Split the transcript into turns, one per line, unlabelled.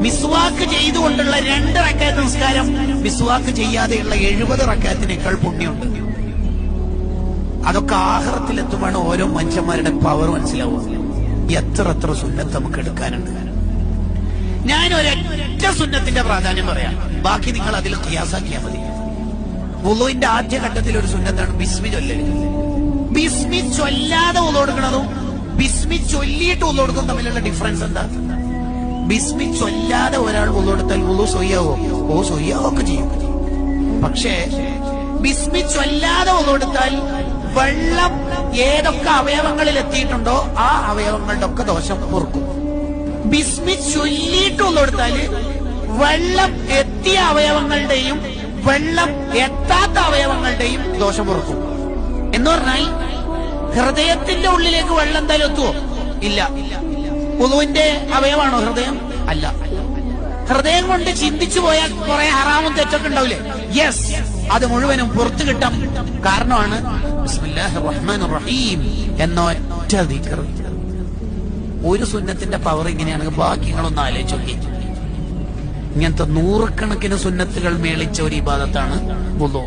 മിസ്വാക്ക് ചെയ്തുകൊണ്ടുള്ള 2 റക്അത്ത് നിസ്കാരം മിസ്വാക്ക് ചെയ്യാതെയുള്ള 70 റക്അത്തിനേക്കാൾ പുണ്യമുണ്ട്. അതൊക്കെ ആഖിറത്തിലെത്തുമ്പോൾ ഓരോ മനുഷ്യന്മാരുടെ പവർ മനസ്സിലാവുക. എത്ര സുന്നത്ത് നമുക്ക് എടുക്കാനുണ്ട്. ഞാൻ ഒരൊറ്റ സുന്നത്തിന്റെ പ്രാധാന്യം പറയാം, ബാക്കി നിങ്ങൾ അതിൽ ഖിയാസാക്കിയാൽ മതി. വുളുവിന്റെ ആദ്യ ഘട്ടത്തിൽ ഒരു സുന്നത്താണ് ബിസ്മി ചൊല്ലൽ. ബിസ്മി ചൊല്ലാതെ വുളു കൊടുക്കണതും ബിസ്മി ചൊല്ലിയിട്ട് വുളു കൊടുക്കുന്നതും തമ്മിലുള്ള ഡിഫറൻസ് എന്താ? ബിസ്മി ചൊല്ലാതെ ഒരാൾ വുളു കൊടുത്താൽ വുളു സ്വയ്യാവോ? സ്വയ്യാവൊക്കെ ചെയ്യും. പക്ഷേ ബിസ്മി ചൊല്ലാതെ വുളു കൊടുത്താൽ വെള്ളം ഏതൊക്കെ അവയവങ്ങളിൽ എത്തിയിട്ടുണ്ടോ ആ അവയവങ്ങളുടെ ഒക്കെ ദോഷം പൊറുക്കും. ബിസ്മി ചൊല്ലിയിട്ട് വുളു കൊടുത്താല് വെള്ളം എത്തിയ അവയവങ്ങളുടെയും വെള്ളം എത്താത്ത അവയവങ്ങളുടെയും ദോഷം പൊറുക്കും. എന്ന് പറഞ്ഞാൽ ഹൃദയത്തിന്റെ ഉള്ളിലേക്ക് വെള്ളം എന്തായാലും എത്തുവോ? ഇല്ല. വുളുവിന്റെ അവയവാണോ ഹൃദയം? അല്ല. ഹൃദയം കൊണ്ട് ചിന്തിച്ചു പോയാൽ കുറെ ഹറാമും തെറ്റൊക്കെ ഉണ്ടാവില്ലേ? യെസ്, അത് മുഴുവനും പുറത്തു കിട്ടാൻ കാരണമാണ് ബിസ്മില്ലാഹിർ റഹ്മാനിർ റഹീം എന്ന ഒറ്റ ദിക്ർ. ഒരു സുന്നത്തിന്റെ പവർ ഇങ്ങനെയാണെങ്കിൽ ബാക്കി നിങ്ങളൊന്ന് ആലോചിച്ച് നോക്കി. ഇങ്ങനത്തെ 100 കണക്കിന് സുന്നത്തുകൾ മേളിച്ച ഒരു ഇബാദത്താണ് വുളു.